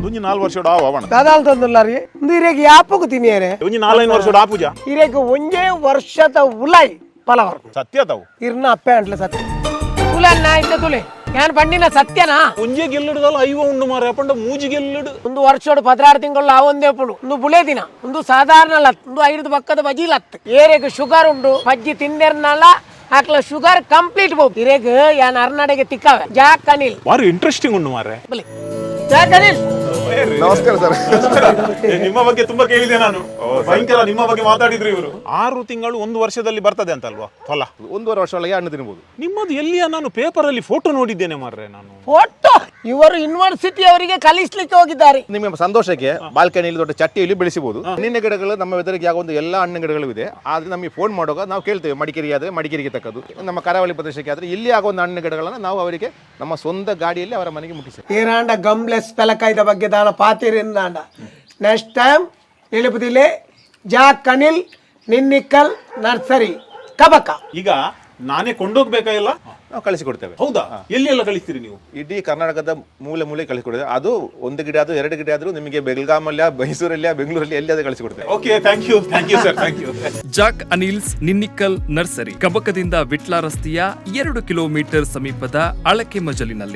ಒಂಜಿ 4 ವರ್ಷದ ಆವಣ ದಾದಾಲ್ ತಂದುಲ್ಲಾರಿ ಇರೇಗ ಯಾಪಗು ತಿನಿಯರೆ ಒಂಜಿ 4-5 ವರ್ಷದ ಆಪುಜ ಇರೇಗ ಒಂಜೇ ವರ್ಷದ ಉಲಾಯ್ ಪಲವರ್ ಸತ್ಯ ತಾವು ಇರ್ನ ಅಪ್ಪೆ ಅಂಟ್ಲೆ ಸತ್ಯ ಉಲನ್ನ ಇದ್ದ ತುಲೆ ഞാൻ പണ്ടിന സത്യനാ ಒಂಜೆ ಗೆಲ್ಲುಡುದಲ್ಲ ಐವ ಉಂಡು ಮಾರೆ ಅಪ್ಪಂಡ ಮೂಜಿ ಗೆಲ್ಲುಡು ಒಂದು ವರ್ಷೋಡು 16 ತಿಂಗಳು ಆವೊಂದೇ ಪುಳು ಒಂದು ಬುಳೆ ದಿನ ಒಂದು ಸಾಧಾರಣ ಲತ್ ಒಂದು 5 ಪಕ್ಕದ ಬಜಿ ಲತ್ ಏರೆಗ್ ಶುಗರ್ ಉಂಡು ಬಜ್ಜಿ ತಿಂದೆರ್ನಲ್ಲ ಹಾಕ್ಲ ಶುಗರ್ ಕಂಪ್ಲೀಟ್ ಬೋದು ಇರೇಗ ಯಾನ್ ಅರ್ನಾಡೆಗೆ ತಿಕ್ಕವೆ ಜಾಕ್ ಅನಿಲ್ ಬಾರಿ ಇಂಟ್ರೆಸ್ಟಿಂಗ್ ಉಂಡು ಮಾರೆ ಬಲಿ ಜಾಕ್ ಅನಿಲ್ ನಮಸ್ಕಾರ ಸರ್. ನಿಮ್ಮ ಬಗ್ಗೆ ತುಂಬಾ ಕೇಳಿದೆ ನಾನು. ಭಯಂಕರ ನಿಮ್ಮ ಬಗ್ಗೆ ಮಾತಾಡಿದ್ರು ಇವರು. 6 ತಿಂಗಳು 1 ವರ್ಷದಲ್ಲಿ ಬರ್ತದೆ ಅಂತಲ್ವಾ ಫಲ? 1.5 ವರ್ಷ ಒಳಗೆ ಹಣ್ಣು ತಿನ್ಬೋದು. ನಿಮ್ಮದು ಎಲ್ಲಿಯ ನಾನು ಪೇಪರ್ ಅಲ್ಲಿ ಫೋಟೋ ನೋಡಿದ್ದೇನೆ ಮಾರ್ರೆ ನಾನು. ಫೋಟೋ ಇವರು ಯೂನಿವರ್ಸಿಟಿ ಅವರಿಗೆ ಕಲಿಸ್ಲಿಕ್ಕೆ ಹೋಗಿದ್ದಾರೆ. ನಿಮ್ಮ ಸಂತೋಷಕ್ಕೆ ಬಾಲ್ಕನಿಯಲ್ಲಿ ದೊಡ್ಡ ಚಟ್ಟಿಯಲ್ಲಿ ಬೆಳೆಸಬಹುದು. ಹಣ್ಣಿನ ಗಿಡಗಳು ನಮ್ಮ ವೆದರಿಗೆ ಆಗುವಂತ ಎಲ್ಲಾ ಹಣ್ಣಿನ ಗಿಡಗಳು ಇದೆ. ಆದ್ರೆ ನಮಗೆ ಫೋನ್ ಮಾಡುವಾಗ ನಾವು ಕೇಳ್ತೇವೆ, ಮಡಿಕೇರಿ ಆದ್ರೆ ಮಡಿಕೇರಿಗೆ ತಕ್ಕದು, ನಮ್ಮ ಕರಾವಳಿ ಪ್ರದೇಶಕ್ಕೆ ಆದ್ರೆ ಇಲ್ಲಿ ಆಗುವಂತ ಹಣ್ಣಿನ ಗಿಡಗಳನ್ನ ನಾವು ಅವರಿಗೆ ನಮ್ಮ ಸ್ವಂತ ಗಾಡಿಯಲ್ಲಿ ಅವರ ಮನೆಗೆ ಮುಟ್ಟಿಸ್ತೇವೆ. ಏರಾಂಡ ಗಮ್ಲೆಸ್ ತಲಕಾಯ್ದ ಬಗ್ಗೆ ದಾನ ಪಾತಿರಿಂದಾಂಡ ನೆಕ್ಸ್ಟ್ ಟೈಮ್ ನಿಲುಪದಿಲೆ ಜಾಕ್ ಅನಿಲ್ ನಿನ್ನಿಕ್ಕಲ್ ನರ್ಸರಿ ಕಬಕ. ಈಗ ನಾನೇ ಕೊಂಡೋಗ್ಬೇಕಾ ಇಲ್ಲ? ನಾವು ಕಳಿಸಿಕೊಡ್ತೇವೆ. ಹೌದಾ? ಎಲ್ಲಿ ಎಲ್ಲ ಕಳಿಸ್ತೀರಿ ನೀವು? ಇಡೀ ಕರ್ನಾಟಕದ ಮೂಲೆ ಕಳಿಸಿಕೊಡ್ತೇವೆ. ಅದು 1 ಗಿಡ ಆದ್ರೂ 2 ಗಿಡ ಆದ್ರೂ ನಿಮಗೆ ಬೆಳಗಾಮಲ್ಲ, ಮೈಸೂರಲ್ಲಿ, ಬೆಂಗಳೂರಲ್ಲಿ ಎಲ್ಲಿ ಕಳಿಸಿ ಕೊಡ್ತೇವೆ. Okay, thank you sir, thank you. ಜಾಕ್ ಅನಿಲ್ಸ್ ನಿನ್ನಿಕ್ಕಲ್ ನರ್ಸರಿ ಕಬಕದಿಂದ ವಿಟ್ಲ ರಸ್ತೆಯ 2 ಕಿಲೋಮೀಟರ್ ಸಮೀಪದ ಅಳಕೆ ಮಜಲಿನಲ್ಲಿ.